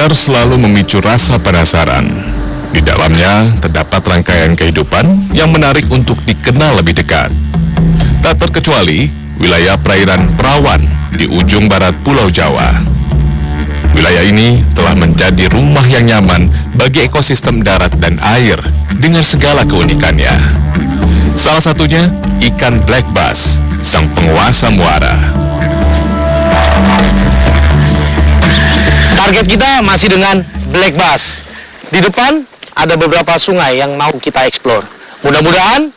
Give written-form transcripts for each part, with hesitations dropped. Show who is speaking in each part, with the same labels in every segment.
Speaker 1: Karakter selalu memicu rasa penasaran. Di dalamnya terdapat rangkaian kehidupan yang menarik untuk dikenal lebih dekat. Tak terkecuali wilayah perairan Perawan di ujung barat Pulau Jawa. Wilayah ini telah menjadi rumah yang nyaman bagi ekosistem darat dan air dengan segala keunikannya. Salah satunya ikan black bass, sang penguasa muara.
Speaker 2: Target kita masih dengan black bass. Di depan ada beberapa sungai yang mau kita eksplor. Mudah-mudahan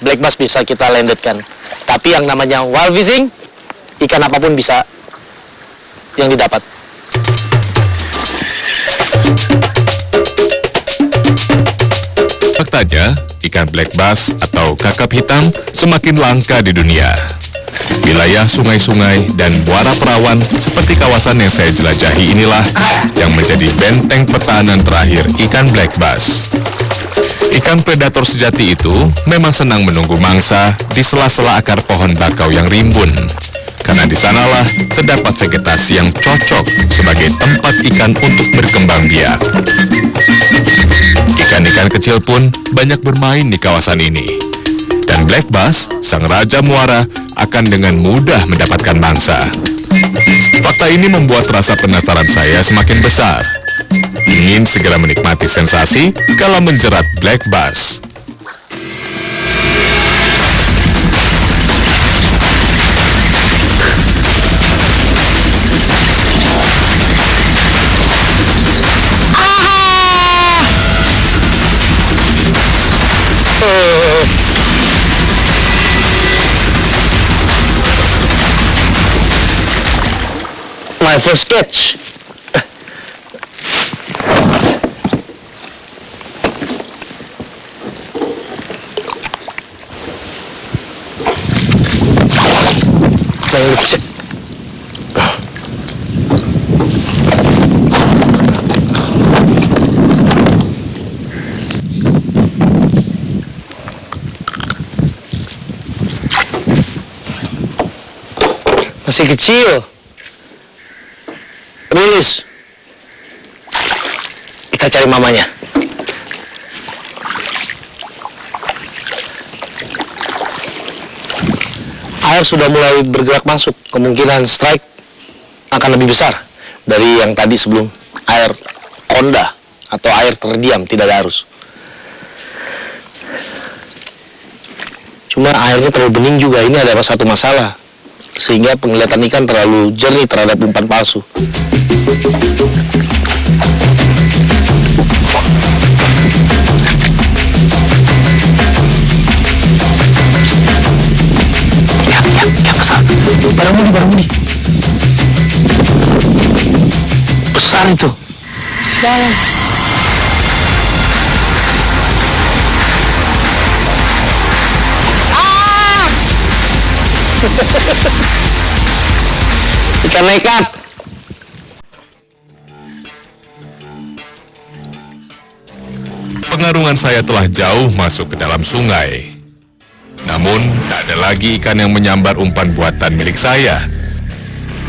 Speaker 2: black bass bisa kita landedkan. Tapi yang namanya wild fishing, ikan apapun bisa yang didapat.
Speaker 1: Faktanya, ikan black bass atau kakap hitam semakin langka di dunia. Wilayah sungai-sungai dan muara Perawan seperti kawasan yang saya jelajahi inilah yang menjadi benteng pertahanan terakhir ikan black bass. Ikan predator sejati itu memang senang menunggu mangsa di sela-sela akar pohon bakau yang rimbun. Karena di sanalah terdapat vegetasi yang cocok sebagai tempat ikan untuk berkembang biak. Ikan-ikan kecil pun banyak bermain di kawasan ini. Dan black bass, sang raja muara, akan dengan mudah mendapatkan mangsa. Fakta ini membuat rasa penasaran saya semakin besar. Ingin segera menikmati sensasi kala menjerat black bass.
Speaker 2: My first catch. Masih kecil. Rilis. Kita cari mamanya. Air sudah mulai bergerak masuk. Kemungkinan strike akan lebih besar dari yang tadi sebelum air konda atau air terdiam, tidak ada arus. Cuma airnya terlalu bening juga. Ini ada satu masalah, sehingga penglihatan ikan terlalu jernih terhadap umpan palsu. Ya, besar. Barang mudi. Besar itu. Jalan. Ikan nekat.
Speaker 1: Pengarungan saya telah jauh masuk ke dalam sungai. Namun, tak ada lagi ikan yang menyambar umpan buatan milik saya.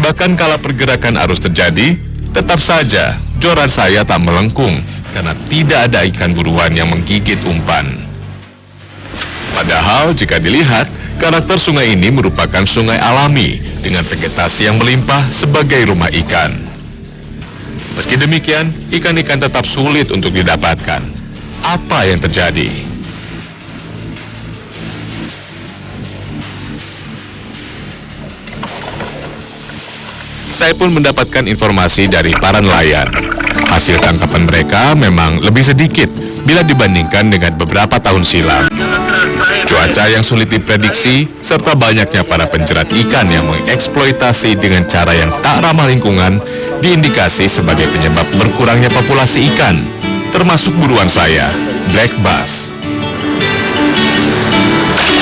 Speaker 1: Bahkan kala pergerakan arus terjadi, tetap saja joran saya tak melengkung karena tidak ada ikan buruan yang menggigit umpan. Padahal jika dilihat, karakter sungai ini merupakan sungai alami dengan vegetasi yang melimpah sebagai rumah ikan. Meski demikian, ikan-ikan tetap sulit untuk didapatkan. Apa yang terjadi? Saya pun mendapatkan informasi dari para nelayan. Hasil tangkapan mereka memang lebih sedikit bila dibandingkan dengan beberapa tahun silam. Cuaca yang sulit diprediksi, serta banyaknya para penjerat ikan yang mengeksploitasi dengan cara yang tak ramah lingkungan, diindikasi sebagai penyebab berkurangnya populasi ikan, termasuk buruan saya, black bass.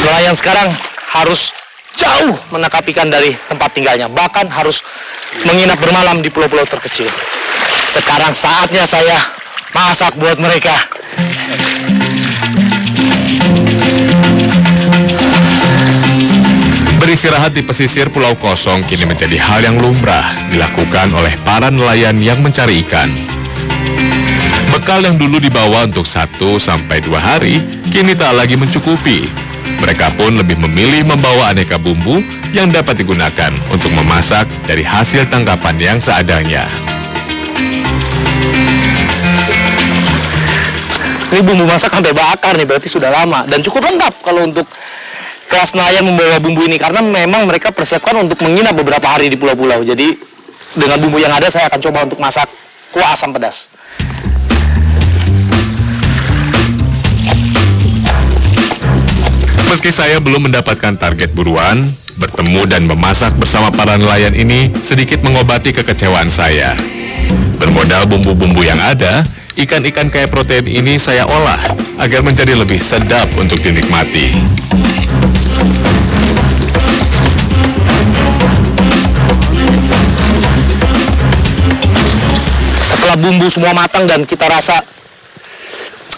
Speaker 2: Nelayan sekarang harus jauh menangkap ikan dari tempat tinggalnya, bahkan harus menginap bermalam di pulau-pulau terkecil. Sekarang saatnya saya masak buat mereka.
Speaker 1: Beri Beristirahat di pesisir Pulau Kosong kini menjadi hal yang lumrah dilakukan oleh para nelayan yang mencari ikan. Bekal yang dulu dibawa untuk 1 sampai 2 hari, kini tak lagi mencukupi. Mereka pun lebih memilih membawa aneka bumbu yang dapat digunakan untuk memasak dari hasil tangkapan yang seadanya.
Speaker 2: Ini bumbu masak sampai bakar nih, berarti sudah lama. Dan cukup lengkap kalau untuk kelas nelayan membawa bumbu ini, karena memang mereka persiapkan untuk menginap beberapa hari di pulau-pulau. Jadi dengan bumbu yang ada saya akan coba untuk masak kuah asam pedas.
Speaker 1: Meski saya belum mendapatkan target buruan, bertemu dan memasak bersama para nelayan ini sedikit mengobati kekecewaan saya. Bermodal bumbu-bumbu yang ada, ikan-ikan kaya protein ini saya olah agar menjadi lebih sedap untuk dinikmati.
Speaker 2: Setelah bumbu semua matang dan kita rasa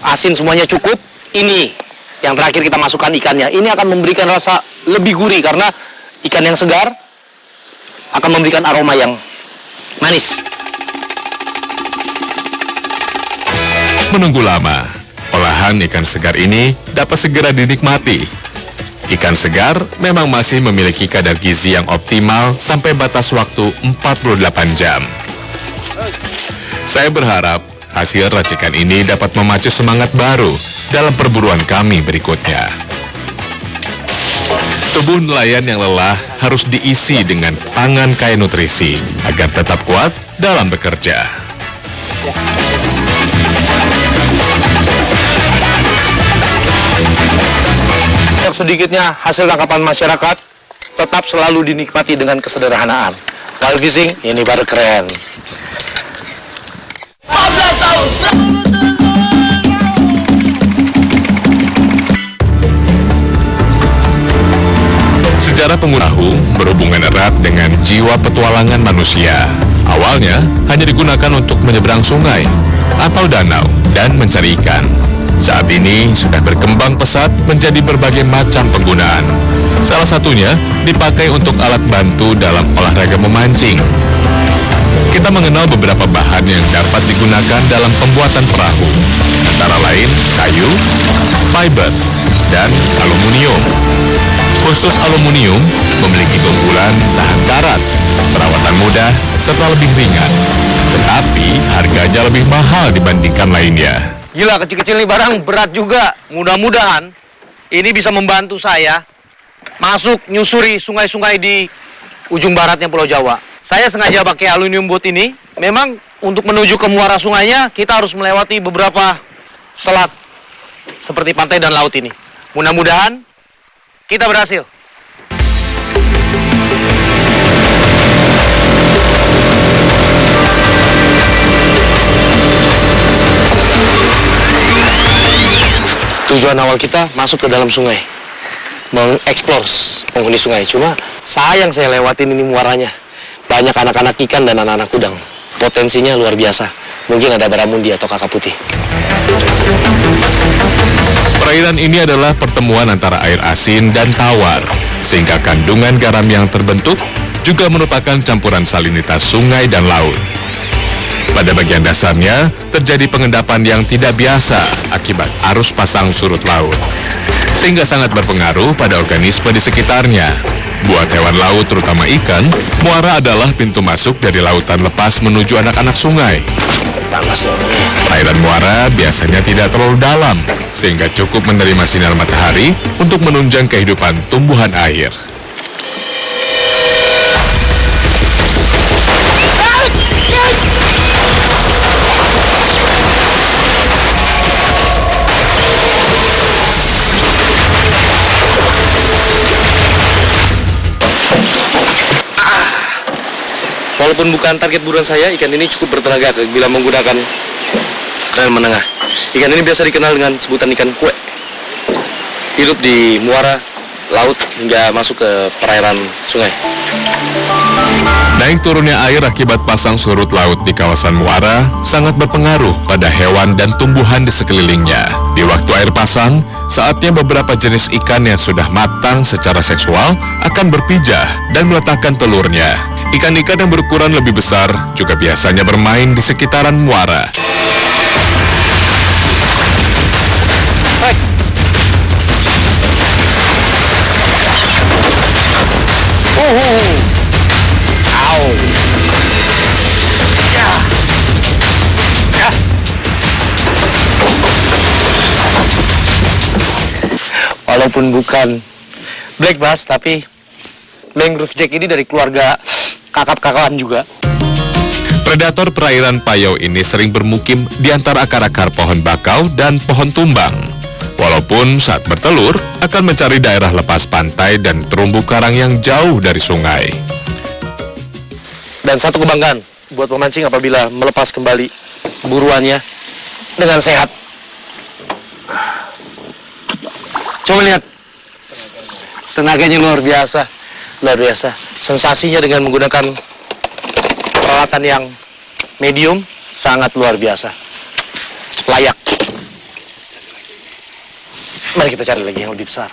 Speaker 2: asin semuanya cukup, ini yang terakhir kita masukkan ikannya. Ini akan memberikan rasa lebih gurih karena ikan yang segar akan memberikan aroma yang manis.
Speaker 1: Menunggu lama, olahan ikan segar ini dapat segera dinikmati. Ikan segar memang masih memiliki kadar gizi yang optimal sampai batas waktu 48 jam. Saya berharap hasil racikan ini dapat memacu semangat baru dalam perburuan kami berikutnya. Tubuh nelayan yang lelah harus diisi dengan pangan kaya nutrisi agar tetap kuat dalam bekerja.
Speaker 2: Sedikitnya hasil tangkapan masyarakat tetap selalu dinikmati dengan kesederhanaan. Wild fishing ini baru keren.
Speaker 3: 14 tahun.
Speaker 1: Sejarah penggunaan berhubungan erat dengan jiwa petualangan manusia. Awalnya hanya digunakan untuk menyeberang sungai atau danau dan mencari ikan. Saat ini sudah berkembang pesat menjadi berbagai macam penggunaan. Salah satunya dipakai untuk alat bantu dalam olahraga memancing. Kita mengenal beberapa bahan yang dapat digunakan dalam pembuatan perahu, antara lain kayu, fiber, dan aluminium. Khusus aluminium memiliki keunggulan tahan karat, perawatan mudah, serta lebih ringan. Tetapi harganya lebih mahal dibandingkan lainnya.
Speaker 2: Gila, kecil-kecil nih barang berat juga. Mudah-mudahan ini bisa membantu saya masuk nyusuri sungai-sungai di ujung baratnya Pulau Jawa. Saya sengaja pakai aluminium boat ini. Memang untuk menuju ke muara sungainya kita harus melewati beberapa selat seperti pantai dan laut ini. Mudah-mudahan kita berhasil. Tujuan awal kita masuk ke dalam sungai, mengeksplor penghuni sungai. Cuma sayang saya lewatin ini muaranya. Banyak anak-anak ikan dan anak-anak udang. Potensinya luar biasa. Mungkin ada baramundi atau kakap putih.
Speaker 1: Perairan ini adalah pertemuan antara air asin dan tawar, sehingga kandungan garam yang terbentuk juga merupakan campuran salinitas sungai dan laut. Pada bagian dasarnya, terjadi pengendapan yang tidak biasa akibat arus pasang surut laut, sehingga sangat berpengaruh pada organisme di sekitarnya. Buat hewan laut, terutama ikan, muara adalah pintu masuk dari lautan lepas menuju anak-anak sungai. Perairan muara biasanya tidak terlalu dalam, sehingga cukup menerima sinar matahari untuk menunjang kehidupan tumbuhan air.
Speaker 2: Walaupun bukan target buruan saya, ikan ini cukup bertenaga bila menggunakan rel menengah. Ikan ini biasa dikenal dengan sebutan ikan kue. Hidup di muara laut hingga masuk ke perairan sungai.
Speaker 1: Naik turunnya air akibat pasang surut laut di kawasan muara sangat berpengaruh pada hewan dan tumbuhan di sekelilingnya. Di waktu air pasang, saatnya beberapa jenis ikan yang sudah matang secara seksual akan berpijah dan meletakkan telurnya. Ikan-ikan yang berukuran lebih besar juga biasanya bermain di sekitaran muara.
Speaker 2: Walaupun bukan black bass, tapi mangrove jack ini dari keluarga kakap-kakapan juga.
Speaker 1: Predator perairan Payau ini sering bermukim di antara akar-akar pohon bakau dan pohon tumbang. Walaupun saat bertelur akan mencari daerah lepas pantai dan terumbu karang yang jauh dari sungai.
Speaker 2: Dan satu kebanggaan buat pemancing apabila melepas kembali buruannya dengan sehat. Coba lihat, tenaganya luar biasa, luar biasa. Sensasinya dengan menggunakan peralatan yang medium sangat luar biasa, layak. Mari kita cari lagi yang lebih besar.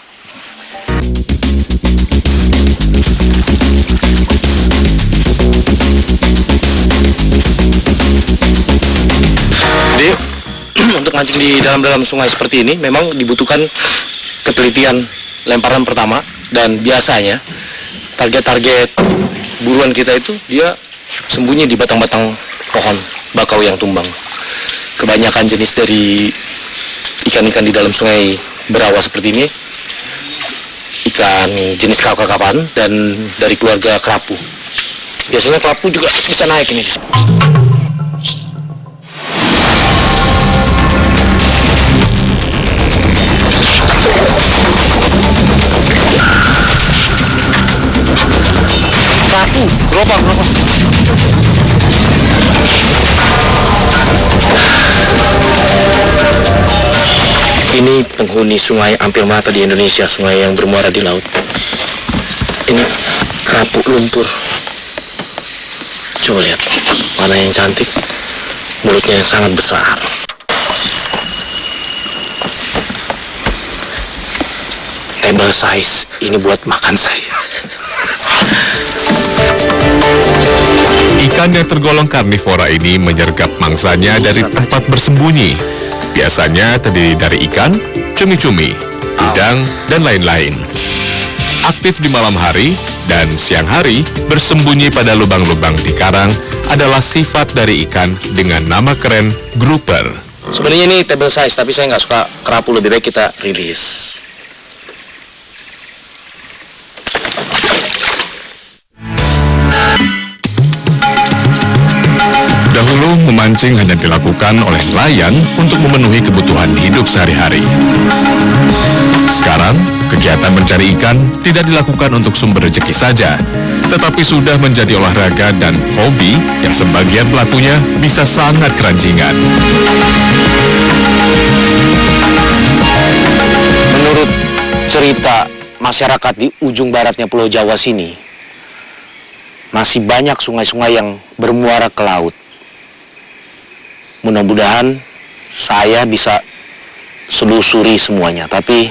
Speaker 2: Jadi untuk mancing di dalam sungai seperti ini memang dibutuhkan ketelitian lemparan pertama, dan biasanya target-target buruan kita itu dia sembunyi di batang-batang pohon bakau yang tumbang. Kebanyakan jenis dari ikan-ikan di dalam sungai berawa seperti ini ikan jenis kakap-kakapan dan dari keluarga kerapu. Biasanya kerapu juga bisa naik ini. Gerobak. Ini penghuni sungai hampir mata di Indonesia, sungai yang bermuara di laut. Ini kerapu lumpur. Coba lihat, mana yang cantik, mulutnya yang sangat besar. Table size, ini buat makan saya.
Speaker 1: Ikan yang tergolong karnivora ini menyergap mangsanya dari tempat bersembunyi. Biasanya terdiri dari ikan, cumi-cumi, udang, dan lain-lain. Aktif di malam hari dan siang hari bersembunyi pada lubang-lubang di karang adalah sifat dari ikan dengan nama keren grouper.
Speaker 2: Sebenarnya ini table size, tapi saya nggak suka kerapu, lebih baik kita rilis.
Speaker 1: Dahulu memancing hanya dilakukan oleh nelayan untuk memenuhi kebutuhan hidup sehari-hari. Sekarang, kegiatan mencari ikan tidak dilakukan untuk sumber rezeki saja, tetapi sudah menjadi olahraga dan hobi yang sebagian pelakunya bisa sangat keranjingan.
Speaker 2: Menurut cerita masyarakat di ujung baratnya Pulau Jawa sini, masih banyak sungai-sungai yang bermuara ke laut. Mudah-mudahan saya bisa selusuri semuanya, tapi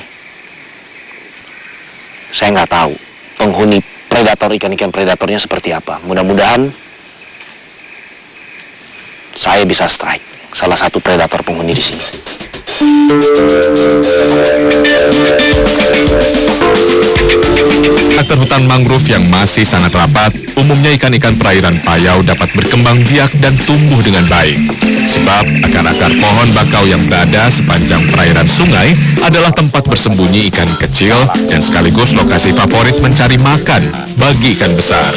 Speaker 2: saya nggak tahu penghuni predator, ikan-ikan predatornya seperti apa. Mudah-mudahan saya bisa strike salah satu predator penghuni di sini.
Speaker 1: Karakter hutan mangrove yang masih sangat rapat, umumnya ikan-ikan perairan Payau dapat berkembang biak dan tumbuh dengan baik. Sebab akar-akar pohon bakau yang berada sepanjang perairan sungai adalah tempat bersembunyi ikan kecil dan sekaligus lokasi favorit mencari makan bagi ikan besar.